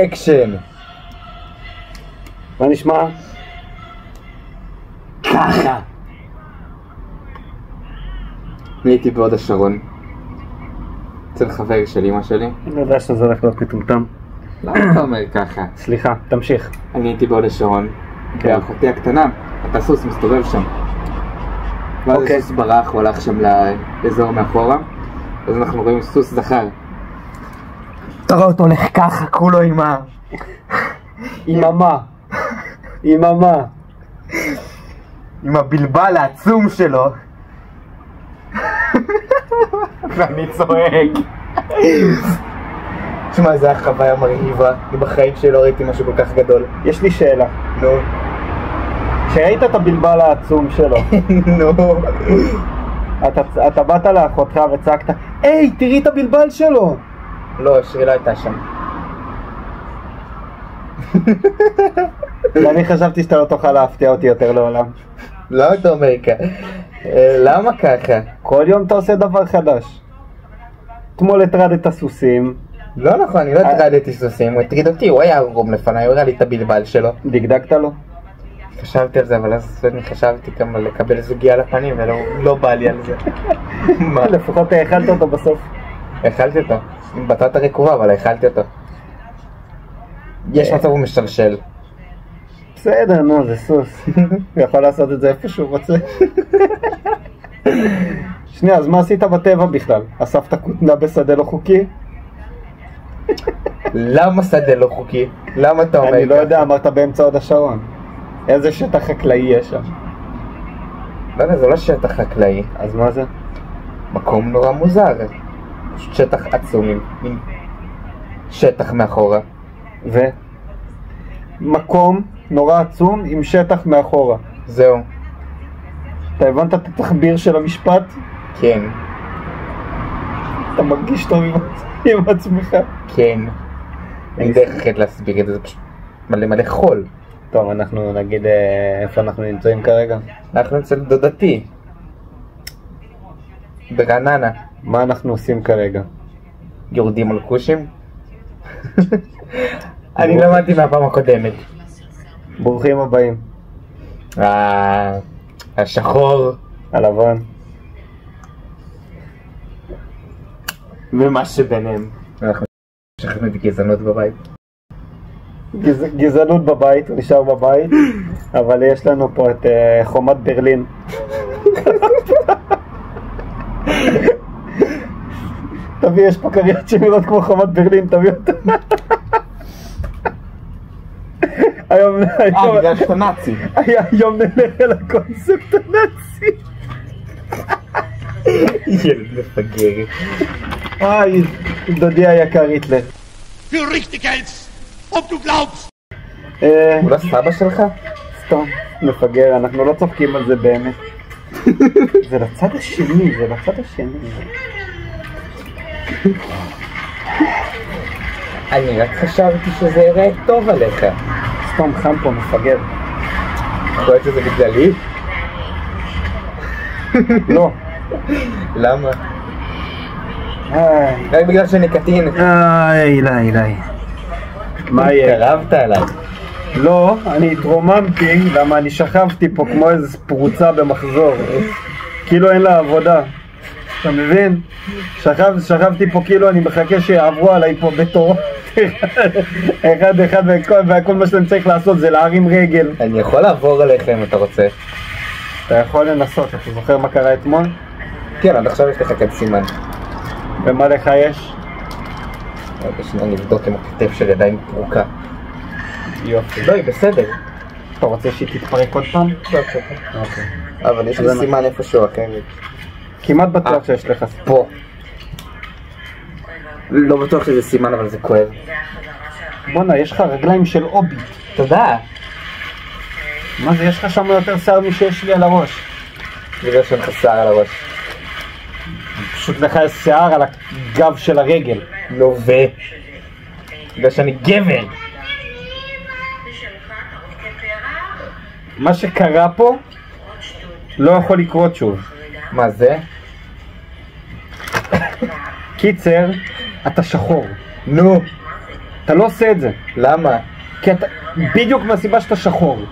אקשן. מה נשמע? ככה. אני הייתי בהוד השרון. אצל חבר של אמא שלי. אני יודע שזה הולך להיות מטומטם. למה אתה אומר ככה? סליחה, תמשיך. אני הייתי בהוד השרון. ואחותי הקטנה, אתה סוס מסתובב שם. ואז הסוס ברח, הוא הלך שם לאזור מאחורה. אז אנחנו רואים סוס זכר. אתה רואה אותו הולך ככה, כולו עם ה... עם הבלבל העצום שלו. ואני צועק. תשמע, זה היה חוויה מרהיבה. אני בחיים שלא ראיתי משהו כל כך גדול. יש לי שאלה. נו. כשראית את הבלבל העצום שלו, נו. אתה באת לאחותך וצעקת, היי, תראי את הבלבל שלו! לא, שרי לא הייתה שם. ואני חשבתי שאתה לא תוכל להפתיע אותי יותר לעולם. למה אתה אומר ככה? למה ככה? כל יום אתה עושה דבר חדש. אתמול הטרדת סוסים. לא נכון, אני לא הטרדתי סוסים, הוא הטריד אותי, הוא היה ערום לפניי, הוא הראה לי את הבלבל שלו. דגדגת לו? חשבתי על זה, אבל אז אני חשבתי כמה לקבל זוגיה לפנים, ולא בא לי על זה. מה? לפחות האכלת אותו בסוף. האכלתי אותו, עם בטטה רקובה, אבל האכלתי אותו. יש מצב הוא משלשל. בסדר, נו, זה סוס. הוא יכול לעשות את זה איפה שהוא רוצה. שנייה, אז מה עשית בטבע בכלל? אספת כותנה בשדה לא חוקי? למה שדה לא חוקי? למה אתה אומר? אני לא יודע, אמרת באמצע הוד השרון. איזה שטח חקלאי יש שם? לא יודע, זה לא שטח חקלאי. אז מה זה? מקום נורא מוזר. פשוט שטח עצום עם שטח מאחורה. מקום נורא עצום עם שטח מאחורה. זהו. אתה הבנת את התחביר של המשפט? כן. אתה מרגיש טוב עם עצמך? כן. אין דרך אחרת להסביר את זה, זה פשוט מלא חול. טוב, אנחנו נגיד איפה אנחנו נמצאים כרגע. אנחנו אצל דודתי ברעננה. מה אנחנו עושים כרגע? יורדים על כושים? אני למדתי מהפעם הקודמת. ברוכים הבאים. השחור, הלבן ומה שביניהם. אנחנו שכחנו את גזענות בבית. גזענות בבית, הוא נשאר בבית, אבל יש לנו פה את חומת ברלין. תביא, יש פה קריות שנראות כמו חומת ברלין, תביא אותה. היום בגלל שאתה נאצי. היום נלך אל הקונספט הנאצי. ילד מפגר. היי, דודי היקר היטלר. Für Richtigkeit, ob du glaubst. הוא לא סבא שלך? סתם, מפגר, אנחנו לא צוחקים על זה באמת. זה לצד השני, זה לצד השני. אני רק חשבתי שזה יראה טוב עליך. סתם חם פה, מפגר. חושבת שזה בגללי? לא. למה? רק בגלל שאני קטין. איי. מה יהיה? קרבת עליי. לא, אני התרוממתי, למה אני שכבתי פה כמו איזו פרוצה במחזור. כאילו אין לה עבודה. אתה מבין? שכבתי פה כאילו אני מחכה שיעברו עליי פה בתור אחד וכל מה שאני צריך לעשות זה להרים רגל. אני יכול לעבור עליך אם אתה רוצה. אתה יכול לנסות, אתה זוכר מה קרה אתמול? כן, עד עכשיו יש לך כאן סימן. ומה לך יש? אני אבדוק עם הכתף של ידיים פרוקה. יופי. לא, היא בסדר. אתה רוצה שהיא תתפרק עוד פעם? לא, אוקיי. אבל יש לי סימן איפשהו אחרת. כמעט בטוח שיש לך פה. לא בטוח שזה סימן, אבל זה כואב. בונה, יש לך רגליים של אובי. תודה. מה זה, יש לך שם יותר שיער משיש לי על הראש. בגלל שאין לך שיער על הראש. פשוט לך יש שיער על הגב של הרגל. לא בגלל שאני גבר. מה שקרה פה לא יכול לקרות שוב. מה זה? קיצר, אתה שחור. נו. אתה לא עושה את זה. למה? כי אתה, בדיוק מהסיבה שאתה שחור.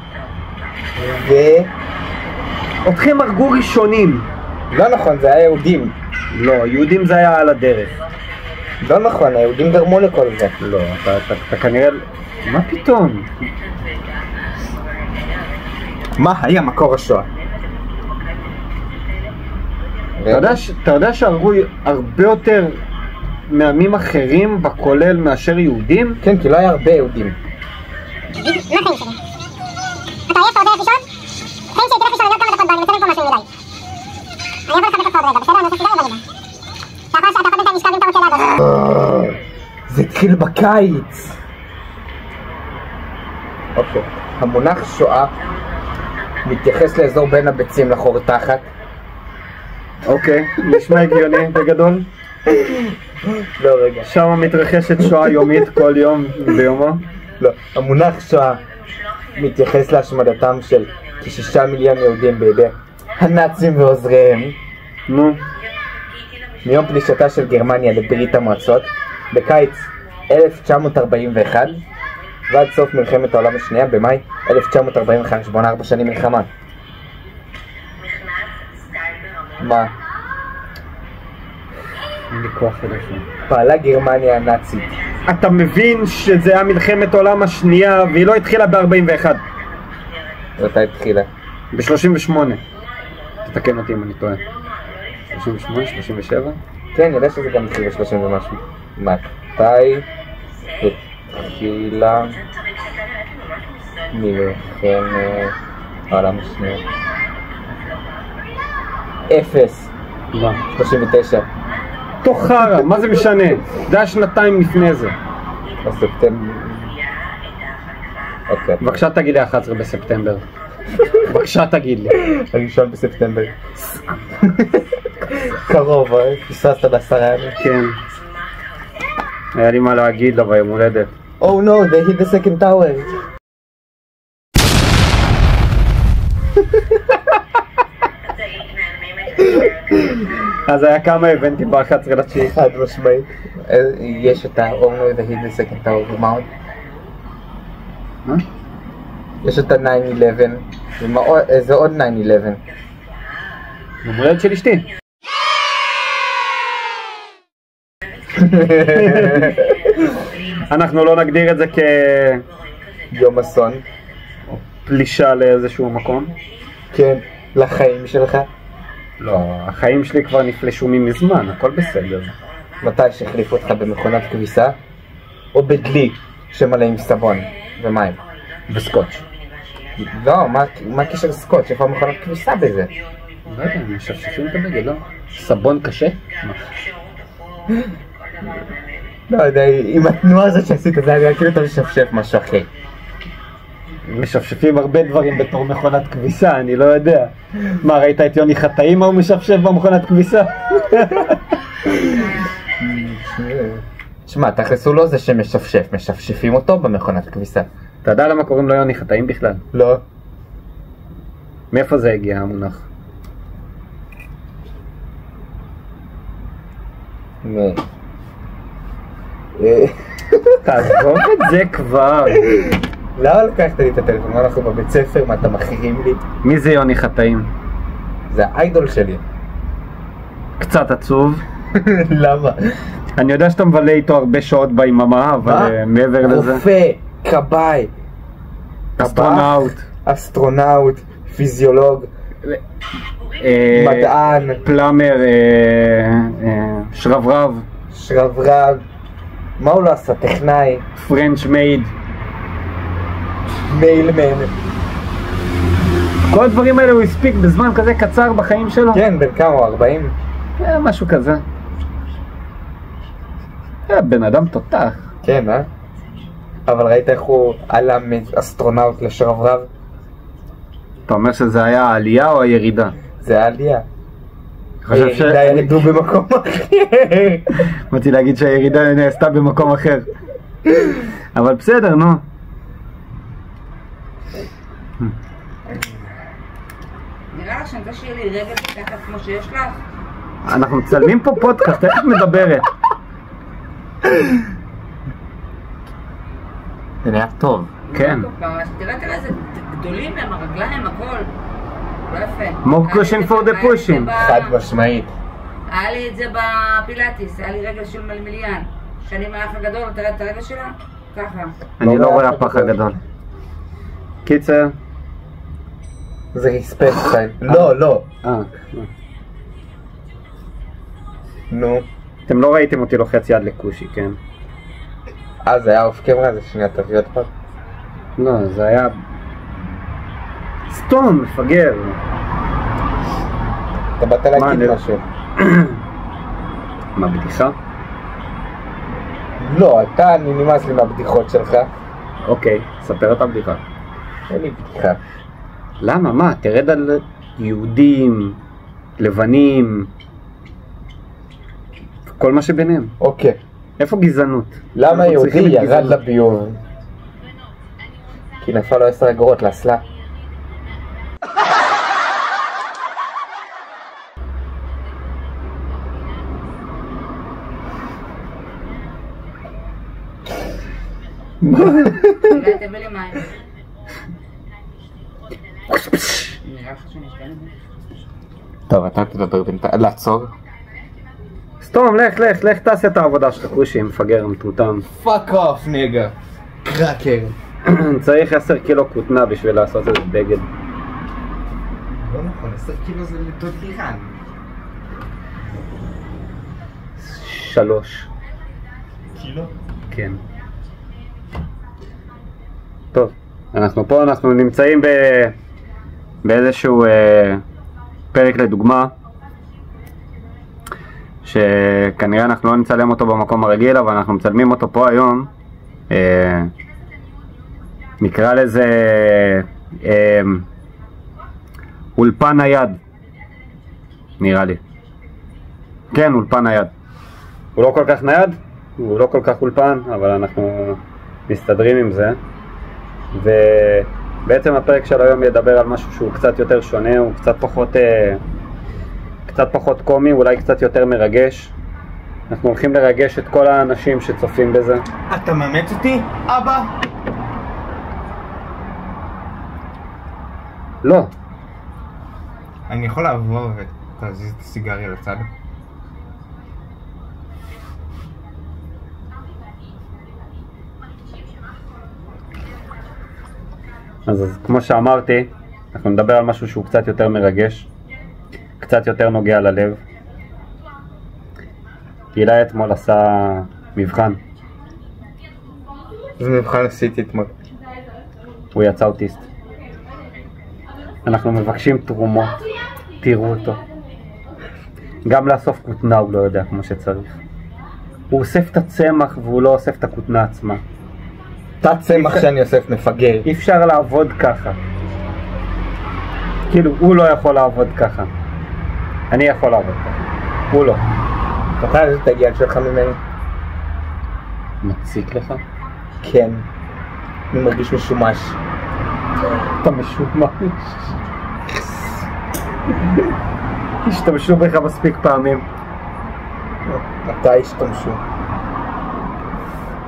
אתכם הרגו ראשונים. לא נכון, זה היה יהודים. לא, יהודים זה היה על הדרך. לא נכון, היהודים גרמו לכל זה. לא, אתה כנראה... מה פתאום? מה היה מקור השואה? אתה יודע שהרגו הרבה יותר מעמים אחרים בכולל מאשר יהודים? כן, כי לא היה הרבה יהודים. מה החיים שלי? אתה עייף, אתה רוצה לישון? חיים שלי, תלך לישון, אני עוד כמה דקות בא, אני מצלם פה משהו מדי. אני אבוא לחבק אותך עוד רגע, בסדר? אני עושה סיגריה ואני בא. אתה יכול בינתיים לשכב אם אתה רוצה לעבוד. זה התחיל בקיץ. אוקיי, המונח שואה מתייחס לאזור בין הביצים לחור תחת. אוקיי, נשמע הגיוני בגדול. לא, רגע. שם מתרחשת שואה יומית כל יום ביומו. לא, המונח שואה מתייחס להשמדתם של כ6 מיליון יהודים בידי הנאצים ועוזריהם. נו. מיום פלישתה של גרמניה לברית המועצות בקיץ 1941 ועד סוף מלחמת העולם השנייה במאי 1945, בונה 4 שנים מלחמה. מה? אין לי כוח אליך. פעלה גרמניה הנאצית. אתה מבין שזה היה מלחמת העולם השנייה והיא לא התחילה ב-41. מתי התחילה? ב-38. תתקן אותי אם אני טועה. 38, 37? כן, אני יודע שזה גם התחיל ב-30 ומשהו. מתי התחילה מלחמת העולם השנייה? 0. מה? 39. תוך חרא, מה זה משנה? זה היה שנתיים לפני זה. בספטמבר. אוקיי. בבקשה תגיד לי 11 בספטמבר. בבקשה תגיד לי. 1 בספטמבר. קרוב, פספסת ב10 ימים. כן. היה לי מה להגיד לו ביום הולדת. Oh no, they hit the second tower. אז היה כמה איבנטים ב-11/9. חד משמעית. יש את ה-Oh no, they hit the second tower. ומה עוד? מה? יש את ה-9/11. זה עוד 9/11. יום הולדת של אשתי. אנחנו לא נגדיר את זה יום אסון. כפלישה לאיזשהו מקום. כן, לחיים שלך. לא, החיים שלי כבר נפלשו מזמן, הכל בסדר. מתי שהחליפו אותך במכונת כביסה? או בדלי שמלא עם סבון ומים? וסקוץ'. לא, מה הקשר סקוץ'? איפה מכונת כביסה בזה? לא יודע, הם משפשפים את הבגד, לא? סבון קשה? לא יודע, עם התנועה הזאת שעשית זה היה כאילו אתה משפשף משהו אחר. משפשפים הרבה דברים בתור מכונת כביסה, אני לא יודע. מה, ראית את יוני חטאים מה הוא משפשף במכונת כביסה? שמע, תכלסו לו זה שמשפשף, משפשפים אותו במכונת כביסה. אתה יודע למה קוראים לו יוני חטאים בכלל? לא. מאיפה זה הגיע המונח? תעזוב את זה כבר. למה לקחת לי את הטלפון? אנחנו בבית ספר, מה אתה מכירים לי? מי זה יוני חטאים? זה האיידול שלי. קצת עצוב. למה? אני יודע שאתה מבלה איתו הרבה שעות ביממה, אבל מעבר לזה... רופא, כבאי, אסטרונאוט, פיזיולוג, מדען, פלאמר, שרברב, מה הוא לא עשה? טכנאי, פרנץ' מייד, מיילמן. כל הדברים האלה הוא הספיק בזמן כזה קצר בחיים שלו? כן, בין כמה? 40? משהו כזה. בן אדם תותח. כן, אבל ראית איך הוא עלה מאסטרונאוט לשרברב? אתה אומר שזה היה העלייה או הירידה? זה העלייה. הירידה ירדו במקום אחר. באתי להגיד שהירידה נעשתה במקום אחר. אבל בסדר, נו. נראה לך שאני רוצה שיהיה לי רגל תחת כמו שיש לך? אנחנו מצלמים פה פודקאסט, איך את מדברת? זה נהיה טוב. כן. תראה איזה גדולים הם, הרגליים, הכל. לא יפה. more cushion for the pushing. חד משמעית. היה לי את זה בפילאטיס, היה לי רגל של מלמיליאן. שאני מהאח הגדול, תראה את הרגל שלה? ככה. אני לא רואה הפח הגדול. קיצר. זה ריספקט חיים. לא. נו. אתם לא ראיתם אותי לוחץ יד לקושי, כן? זה היה אוף קמרה, זה שנייה תביא עוד פעם. לא, זה היה... סתום, מפגר. אתה באת להגיד משהו. מה, בדיחה? לא, אני נמאס לי מהבדיחות שלך. אוקיי, ספר את הבדיחה. אין לי בדיחה. למה? מה? תרד על יהודים, לבנים, כל מה שביניהם. אוקיי. איפה גזענות? למה יהודי ירד לביוב? כי נפל לו 10 אגורות לאסלה. אולי תביא לי מים. נראה לך שאני אשתה לזה? טוב, אתה תדבר בינתיים. לעצור? סתום, לך תעשה את העבודה שלך, קושי, מפגר, מטומטם. פאק אוף, ניגה. קרקר. צריך 10 קילו כותנה בשביל לעשות איזה בגד. לא נכון, 10 קילו זה לדוד לירן. 3 קילו? כן. טוב, אנחנו פה, אנחנו נמצאים באיזשהו פרק לדוגמה, שכנראה אנחנו לא נצלם אותו במקום הרגיל, אבל אנחנו מצלמים אותו פה היום. נקרא לזה אולפן נייד, נראה לי. כן, אולפן נייד. הוא לא כל כך נייד, הוא לא כל כך אולפן, אבל אנחנו מסתדרים עם זה. ובעצם הפרק של היום ידבר על משהו שהוא קצת יותר שונה, הוא קצת פחות קומי, אולי קצת יותר מרגש. אנחנו הולכים לרגש את כל האנשים שצופים בזה. אתה מאמץ אותי, אבא? לא. אני יכול לעבור ותזיז את הסיגריה לצד? אז כמו שאמרתי, אנחנו נדבר על משהו שהוא קצת יותר מרגש, קצת יותר נוגע ללב. גילה אתמול עשה מבחן. זה מבחן עשיתי אתמול. הוא יצא אוטיסט. אנחנו מבקשים תרומות, תראו אותו. גם לאסוף כותנה הוא לא יודע כמו שצריך. הוא אוסף את הצמח והוא לא אוסף את הכותנה עצמה. אתה צמח שאני אוסף מפגר. אי אפשר לעבוד ככה. כאילו, הוא לא יכול לעבוד ככה. אני יכול לעבוד ככה. הוא לא. תוכל לעשות את הגיל שלך ממני? מציק לך? כן. אני מרגיש משומש. אתה משומש. השתמשו בך מספיק פעמים. מתי השתמשו?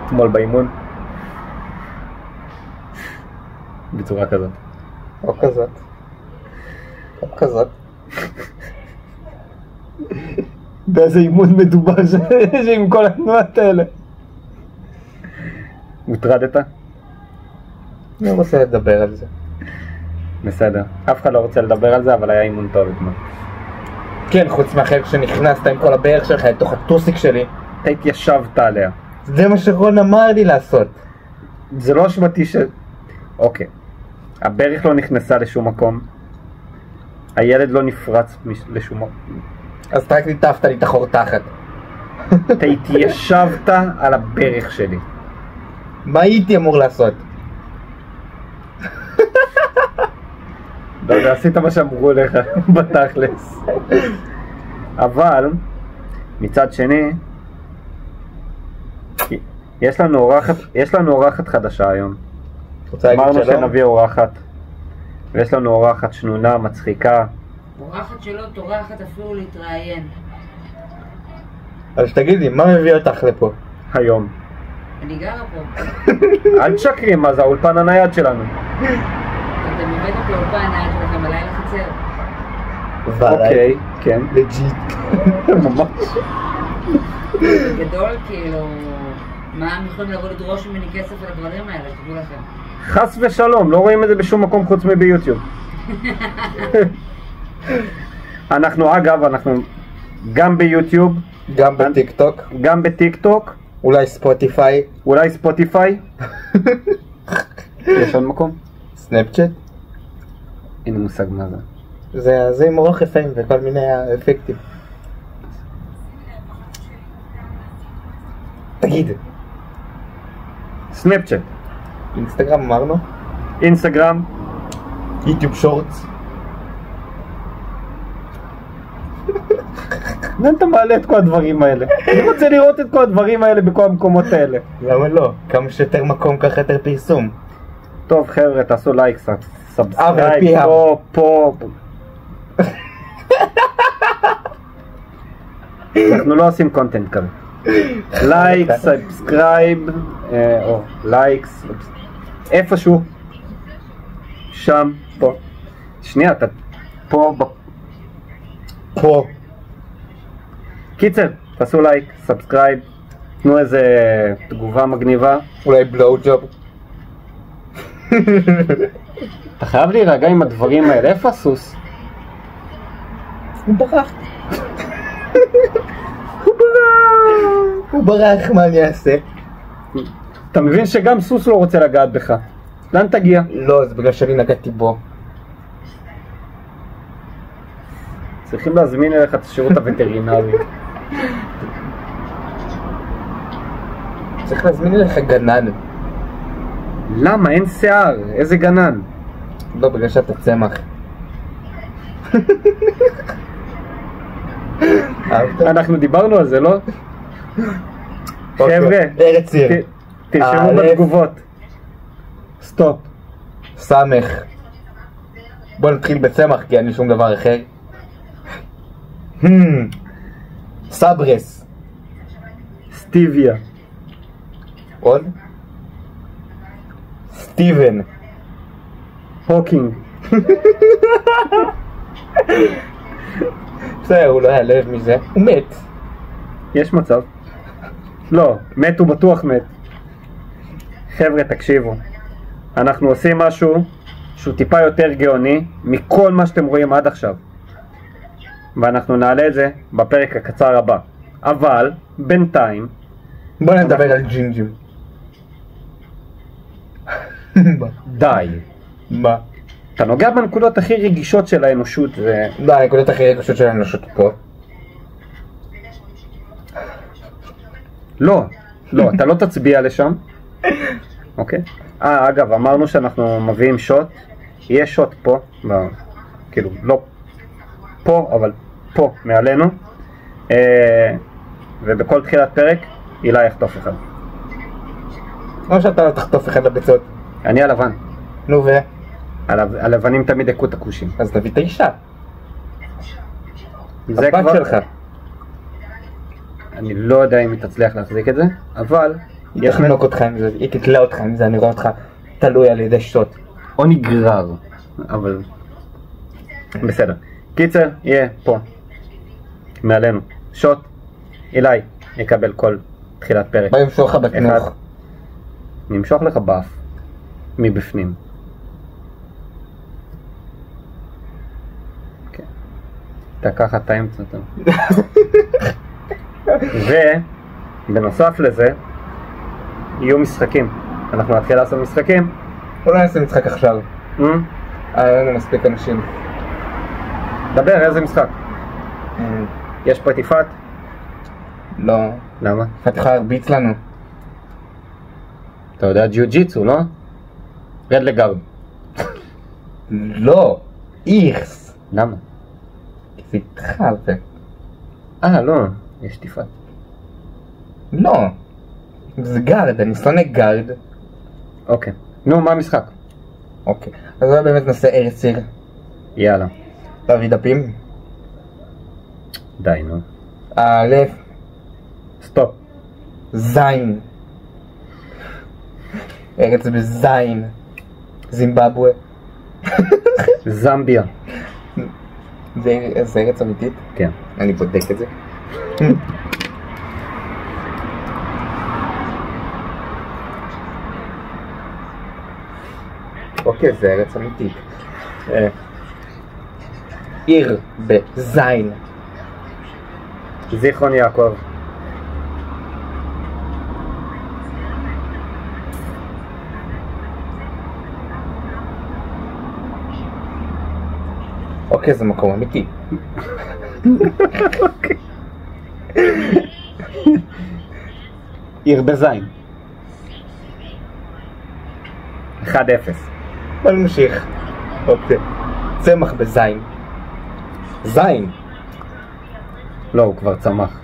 אתמול באימון. בצורה כזאת. או כזאת. או כזאת. באיזה אימון מדובר שעם כל התנועות האלה. מוטרדת? אני לא רוצה לדבר על זה. בסדר. אף אחד לא רוצה לדבר על זה, אבל היה אימון טוב אתמול. כן, חוץ מהחלק שנכנסת עם כל הברך שלך לתוך הטוסיק שלי. אתה התיישבת עליה. זה מה שרון אמר לי לעשות. זה לא אשמתי אוקיי. הברך לא נכנסה לשום מקום. הילד לא נפרץ לשום מקום. אז אתה רק ניטפת לי את החור תחת. אתה התיישבת על הברך שלי. מה הייתי אמור לעשות? לא יודע, עשית מה שאמרו לך בתכלס. אבל מצד שני יש לנו אורחת חדשה היום. אמרנו שנביא אורחת, ויש לנו אורחת שנונה, מצחיקה. אורחת שלא טורחת אפילו להתראיין. אז תגידי, מה מביא אותך לפה? היום. אני גרה פה. אל תשקרי, מה זה האולפן הנייד שלנו? אתם הבאתם את האולפן הנייד שלכם בלילה חצר. אוקיי, כן. לג'יט. ממש. זה גדול, כאילו, מה הם יכולים לבוא לדרוש ממני כסף על הדברים האלה, תדעו לכם. חס ושלום, לא רואים את זה בשום מקום חוץ מביוטיוב. אנחנו אגב, אנחנו גם ביוטיוב, גם בטיקטוק. גם בטיקטוק, אולי ספוטיפיי. אולי ספוטיפיי. יש עוד מקום? סנאפצ'אט. אין לי מושג מה זה. זה עם אורך אפיים וכל מיני אפקטים. תגיד. סנאפצ'אט. אינסטגרם אמרנו? אינסטגרם. יוטיוב שורטס. למה אתה מעלה את כל הדברים האלה? אני רוצה לראות את כל הדברים האלה בכל המקומות האלה. למה לא? כמה שיותר מקום ככה יותר פרסום. טוב חבר'ה, תעשו לייק, סאבסקרייב, פה. אנחנו לא עושים קונטנט כזה. לייק, סאבסקרייב, או לייקס, איפשהו, שם, פה. שנייה, אתה פה. קיצר, תעשו לייק, סאבסקרייב, תנו איזה תגובה מגניבה. אולי בלואו ג'וב. אתה חייב להירגע עם הדברים האלה, איפה הסוס? הוא ברח. הוא ברח, מה אני אעשה? אתה מבין שגם סוס לא רוצה לגעת בך. לאן תגיע? לא, זה בגלל שאני נגעתי בו. צריכים להזמין אליך את השירות הווטרינרי. צריך להזמין אליך גנן. למה? אין שיער, איזה גנן? לא, בגלל שאתה צמח. אנחנו דיברנו על זה, לא? חבר'ה, ארץ עיר. תרשמו בתגובות. סטופ. סמך. בוא נתחיל בצמח כי אין לי שום דבר אחר. סברס. סטיביה. עוד? סטיבן. הוקינג. בסדר, הוא לא יעלב מזה. הוא מת. יש מצב. לא, מת הוא בטוח מת. חבר'ה, תקשיבו. אנחנו עושים משהו שהוא טיפה יותר גאוני מכל מה שאתם רואים עד עכשיו. ואנחנו נעלה את זה בפרק הקצר הבא. אבל, בינתיים... בוא נדבר על ג'ינג'ים. די. מה? אתה נוגע בנקודות הכי רגישות של האנושות. לא, הנקודות הכי רגישות של האנושות פה. לא, אתה לא תצביע לשם. אוקיי? אגב, אמרנו שאנחנו מביאים שוט. יהיה שוט פה, כאילו, לא פה, אבל פה, מעלינו. ובכל תחילת פרק, אילי יחטוף אחד. או שאתה לא תחטוף אחד לביצות. אני הלבן. נו ו? הלבנים תמיד הכו את הכושים. אז תביא את האישה. זה הבת כבר... שלך. אני לא יודע אם היא תצליח להחזיק את זה, אבל... היא תחנוק אותך עם זה, היא תתלה אותך עם זה, אני רואה אותך תלוי על ידי שוט. או נגרר, אבל... בסדר. קיצר, יהיה פה. מעלינו. שוט. אילי יקבל כל תחילת פרק. בא ימשוך לך בתנוך. נמשוך לך באף. מבפנים. כן. אתה ככה טעים קצת. ובנוסף לזה, יהיו משחקים. אנחנו נתחיל לעשות משחקים. אולי נעשה משחק עכשיו. אין לנו מספיק אנשים. דבר, איזה משחק? יש פה את יפעת? לא. למה? את יכולה להרביץ לנו. אתה יודע ג'יו-ג'יצו, לא? רד לגארד. לא. איכס. למה? כי זה איתך הרבה. לא. יש יפעת. לא. זה גארד, אני שונא גארד. אוקיי. נו, מה המשחק? אוקיי. אז אולי באמת נעשה ארץ עיר. יאללה. תביא דפים. די, נו. א', סטופ. זין. ארץ בזין. זימבבואה. זמביה. זה ארץ אמיתית? כן. אני בודק את זה. אוקיי, זה ארץ אמיתית. עיר בזין. זיכרון יעקב. אוקיי, זה מקום אמיתי. עיר בזין. 1-0. בוא נמשיך. אוקיי. צמח בזין. זין. לא, הוא כבר צמח.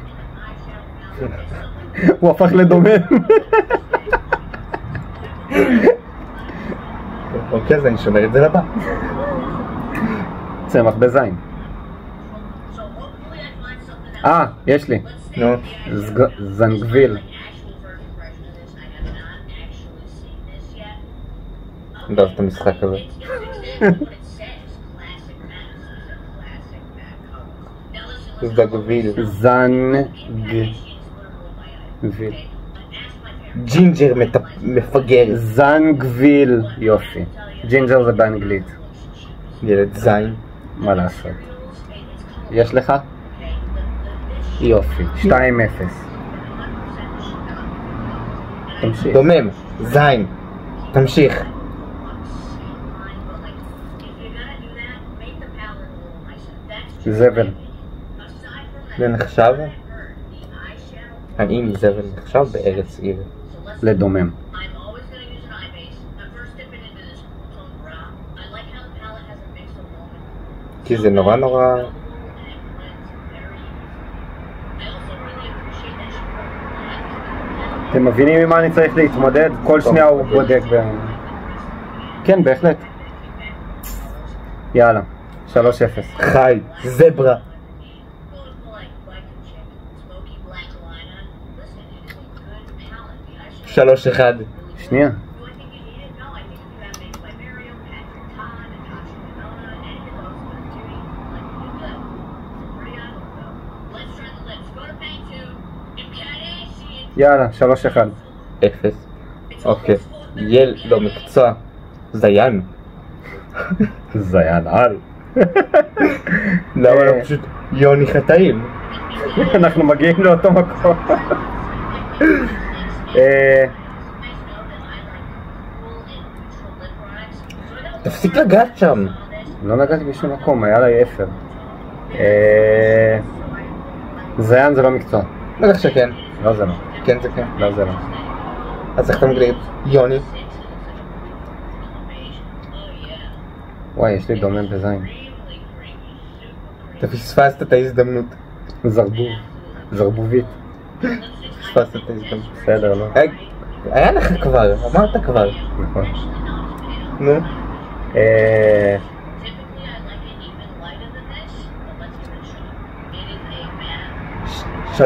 הוא הפך לדומם. אוקיי, אז אני שומר את זה לבא. צמח בזין. יש לי. נו. זנגוויל. אני לא אוהב את המשחק הזה. זנגוויל. זנגוויל. ג'ינג'ר מפגר. זנגוויל. יופי. ג'ינג'ר זה באנגלית. ילד זין. מה לעשות? יש לך? יופי. 2-0. תמשיך. דומם. זין. תמשיך. זבל. זה נחשב? האם זבל נחשב בארץ עיר? לדומם. כי זה נורא נורא... אתם מבינים עם מה אני צריך להתמודד? כל שנייה הוא בודק כן, בהחלט. יאללה, 3-0. חי, זברה. 3-1. שנייה. יאללה, 3-1. 0. אוקיי. לא מקצוע. זיין. זיין על. למה לא פשוט יוני חטאים? אנחנו מגיעים לאותו מקום. תפסיק לגעת שם. לא נגעתי בשום מקום, היה לי 0. זיין זה לא מקצוע. בטח שכן. לא זה לא. כן זה כן. לא זה לא. אז איך אתה מגדיר? יוני. וואי, יש לי דומם בזין. אתה פספסת את ההזדמנות. זרבובית. פספסת את ההזדמנות. בסדר, לא? היה לך כבר, אמרת כבר. נכון. נו. 3-2.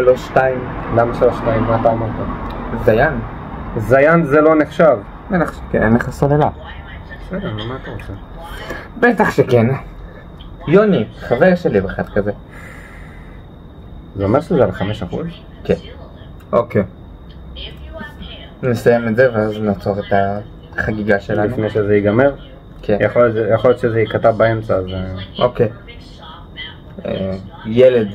למה 3-2? מה אתה אמרת? זיין. זיין זה לא נחשב. כן, אין לך סוללה. בסדר, מה אתה רוצה? בטח שכן. יוני, חבר שלי בחד כזה. זה אומר שזה על 5%? כן. אוקיי. נסיים את זה ואז נעצור את החגיגה שלנו. לפני שזה ייגמר? כן. יכול להיות שזה ייכתב באמצע, אז... אוקיי. ילד.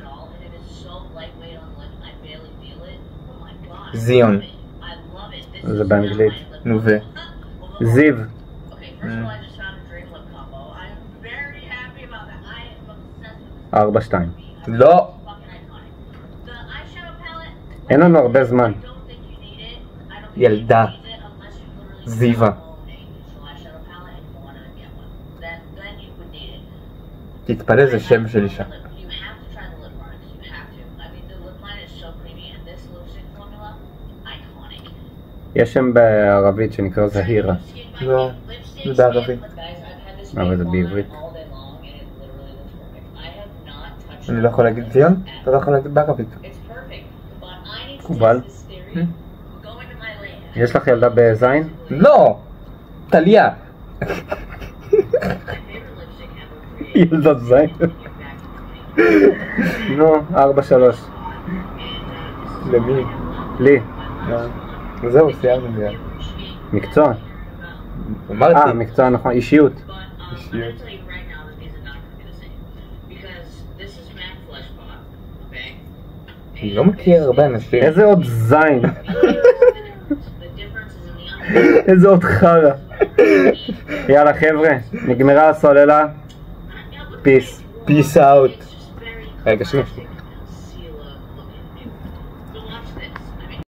זיון. זה באנגלית. נו ו... זיו. Okay, so I just found a drink with cocoa. I'm very happy about that. I am obsessed with 4-2. לא. the eyeshadow palette. אין לנו הרבה זמן. I don't think you need it. I don't think ילדה. you need it unless you literally זיווה. have a whole digital eyeshadow palette and you wanted to get one. Then you would need it. תתפלא, זה שם של אישה. You have to try the lip products. You have to. I mean, the lip line is so creamy, and this lipstick formula, iconic. יש שם בערבית שנקרא זהירה. לא, זה בערבית. אבל זה בעברית. אני לא יכול להגיד זיון? אתה לא יכול להגיד בערבית. מקובל. יש לך ילדה בזין? לא! טליה! ילדת זין. נו, 4-3. למי? לי. זהו, סיימנו מיד. מקצוע. אמרתי. מקצוע נכון, אישיות. אישיות. אני לא מכיר הרבה אנשים. איזה עוד זין. איזה עוד חרא. יאללה חבר'ה, נגמרה הסוללה. פיס. פיס אאוט. רגע, שנייה.